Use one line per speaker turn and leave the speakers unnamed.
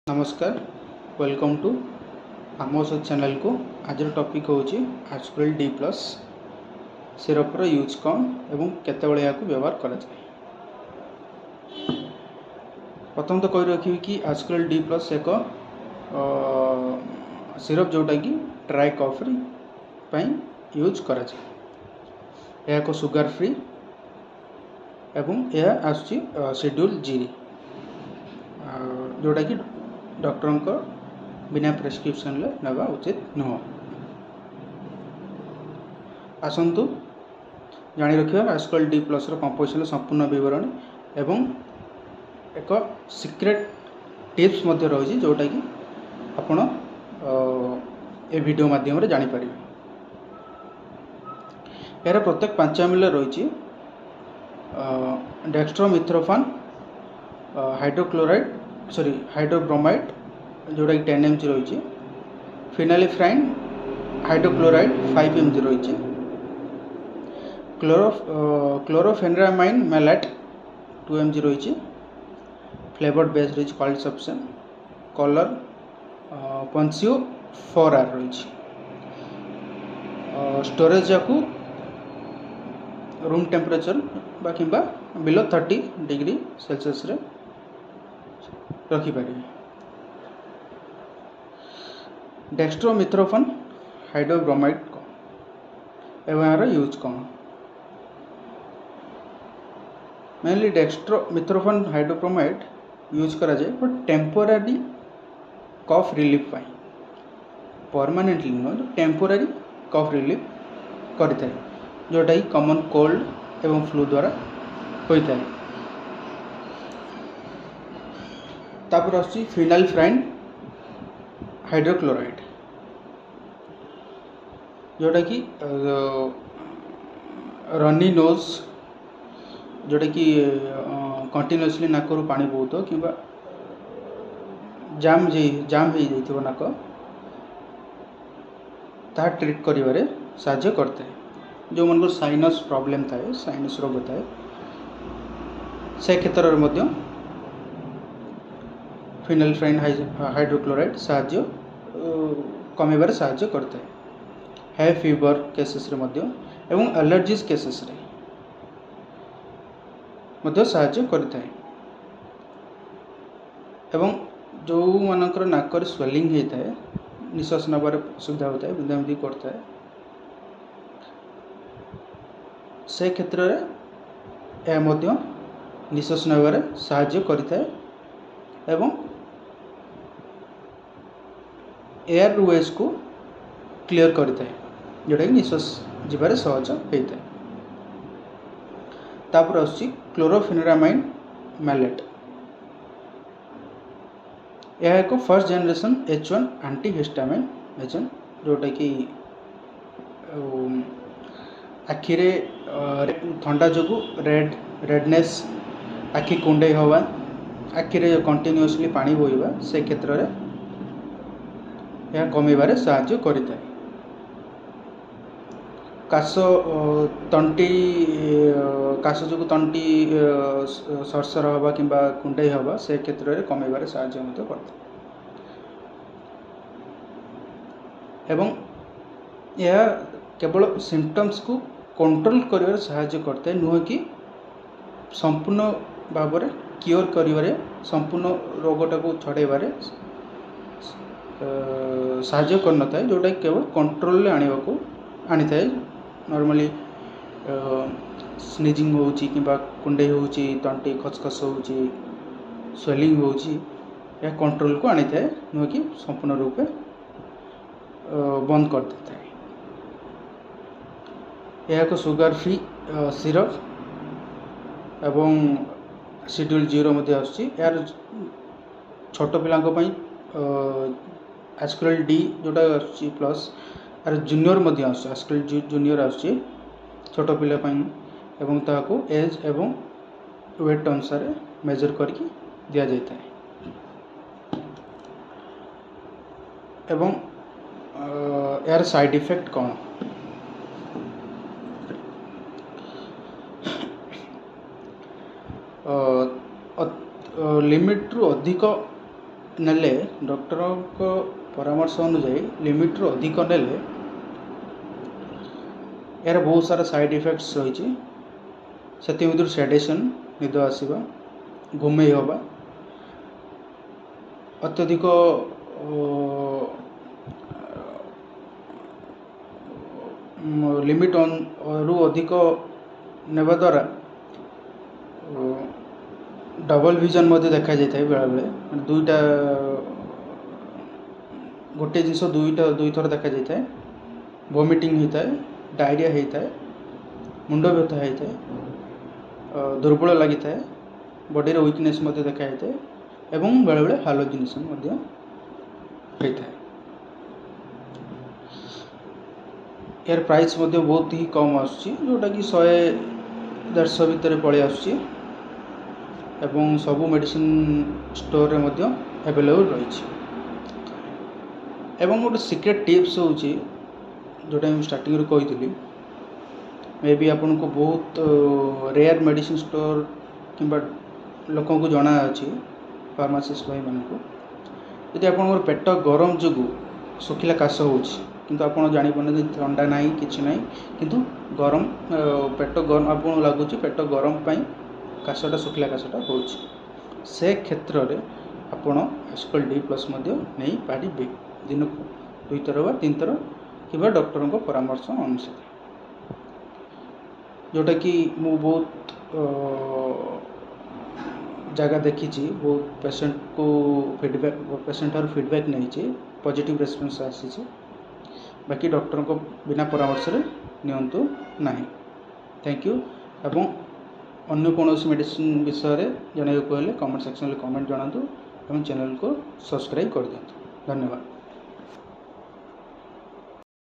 नमस्कार welcome to Amos channel को। आज टॉपिक हूँ आस्कुरिल डी प्लस सिरपर यूज कौन एवं केतबेले या व्यवहार करा जाए। प्रथम तो कही रखी कि आस्कुरिल डी प्लस एक सिरप जोटा कि ड्राई कफ यूज करा जाए। यह एक सुगर फ्री एवं यह आसुची शेड्यूल जी जोटा कि डॉक्टर को बिना प्रेस्क्रिप्शन नेबा उचित नुह। आसतु जानी रखिए आस्कुरिल डी प्लस कंपोजिशन संपूर्ण विवरण एवं एक सीक्रेट टिप्स मध्य रही जोटा कि आपण ए वीडियो माध्यम रे जानी पारिबे। यार प्रत्येक 5 ml रही डेक्स्ट्रोमिथ्रोफान हाइड्रोब्रोमाइड जोटा कि 10 mg रही, फिनालिफ्राइन हाइड्रोक्लोराइड 5 mg रही, क्लोरोफेनेरामाइन मैलेट 2 mg रही, फ्लेवर्ड बेस रही quality sufficient, colour ponceau 4R रही। स्टोरेज जाकू रूम टेम्परेचर किंबा बिलो 30 डिग्री सेल्सियस रे रखिपारे। डेक्स्ट्रोमिथ्रोफान हाइड्रोब्रोमाइड एवं यार यूज कौन। मेनली डेक्स्ट्रोमिथ्रोफान हाइड्रोब्रोमाइड यूज करा जाए बट टेम्पोरारी कफ रिलीफ पाई, परमानेंटली नुह, टेम्पोरारी कफ रिलीफ करता है जोटा कि कॉमन कोल्ड एवं फ्लू द्वारा होता है। तापर आसी फिनाइलफ्राइन हाइड्रोक्लोराइड जोटा कि रनी नोज जोटा कि कंटिन्यूअसली नाकरू पानी बहुत कि जाम हो जाइथिबो नाक ता ट्रीट करिवारे साहाय्य करते हैं। जो मन साइनस प्रॉब्लम थाए, साइनस रोग थाए से क्षेत्र में फिनाइलफ्राइन हाइड्रोक्लोराइड साहाय्य कमेबार साहाय्य करता है। है फीवर केसेस रे मध्य एवं एलर्जीज केसेस रे मध्य साहाय्य करता है। एवं जो मानकर नाकर स्वेलिंग होता है, निश्वास नबार असुविधा होता है, बिंदाबिंदी करता है, से क्षेत्र में यह मध्य निश्वास नबार साहाय्य करता है एवं एयरवेज को क्लियर करता है जोटा कि निश्वास जीवार सहज होता है। तापर आसुची क्लोरोफेनेरामाइन मैलेट। यह एक first generation H1 antihistamine medicine जोटा कि आखिरे ठंडा जो रेडनेस, आखि कुंडे हवा, आखिरे कंटिन्यूअसली पानी बोइबा से क्षेत्र में यह कमेबार साहाय्य करता है। काश जो तंटी सरसर हवा कि कुंडे हवा से क्षेत्र में कमेबार साहाय्य करता है। एवं यह केवल सिम्पटम्स को कंट्रोल कर साहाय्य करता है, नुह कि संपूर्ण भाव में क्योर करिवारे, संपूर्ण रोगटा को छड़ेबारे साहाय्य कर न था जोटा केवल कंट्रोल आनी था। नॉर्मली स्नीजिंग होउची कि कुंडे होउची, तंटी खसखस होउची, स्वेलिंग होउची, यह कंट्रोल को आनी था, नुह कि संपूर्ण रूप बंद कर देता है। यह एक सुगर फ्री सिरप एवं शेड्यूल 0 मध्य आसुची। यार छोट पिलांको पई आस्कुरिल डी जोटा आसुची प्लस यार जूनियर मध्य आसुची, आस्कुरिल जूनियर आसुची छोट पिला पई एवं ताको एज एवं वेट अनुसार मेजर करके दिया जाता है। एवं यार साइड इफेक्ट कौन। लिमिट रु अधिक ନେଲେ ଡକ୍ଟରଙ୍କ ପରାମର୍ଶ ଅନୁଯାୟୀ ଲିମିଟ୍ରୁ ଅଧିକ ନେଲେ यार बहुत सारा साइड इफेक्ट्स रही से सेडेशन निद आसवा घुमे हवा अत्यधिक लिमिट रु अधिक नेबा द्वारा डबल विजन देखा जाए बेले बेले दुईटा गोटे जिनस दुई थर देखा जाए वोमिटिंग होता है डायरिया होता है मुंड व्यथा होता है दुर्बल लगी था बॉडी वीकनेस देखा जाए एवं बेले बेले हालुसिनेशन होता है। यार प्राइस बहुत ही कम जोटा कि 100-150 भितर पलि आसुची एवं सबू मेडिसिन स्टोर रे अवेलेबल रही एवं गोटे सीक्रेट टिप्स हूँ जोटा मैं स्टार्टिंग कही मे बी आपन को बहुत रेयर मेडिसिन स्टोर किंबा लोक को जना अच्छी फार्मासिस्ट भाई मान को यदि आप पेट गरम जो शुखिला काश हो किंतु आपन जानी पारे ठंडा ना कि ना किंतु गरम पेट गरम आपन लगुच पेट गरम काशटा शुखिला काशटा हो से क्षेत्र में आपड़ एस्कल डी प्लस नहीं पारे दिन को 2 थर 3 थर कि डॉक्टर को परामर्श अनुसार जोटा कि मु बहुत जगह देखी बहुत पेशेंट को फीडबैक नहीं पॉजिटिव रेस्पॉन्स आसी बाकी डॉक्टर को बिना परामर्श नियंतु नहीं। थैंक यू एवं अन्य कौन मेडिसिन विषय जानवाक हेल्ले कमेंट सेक्शन में कमेंट जनातु और चैनल को सब्सक्राइब कर दिंतु। धन्यवाद।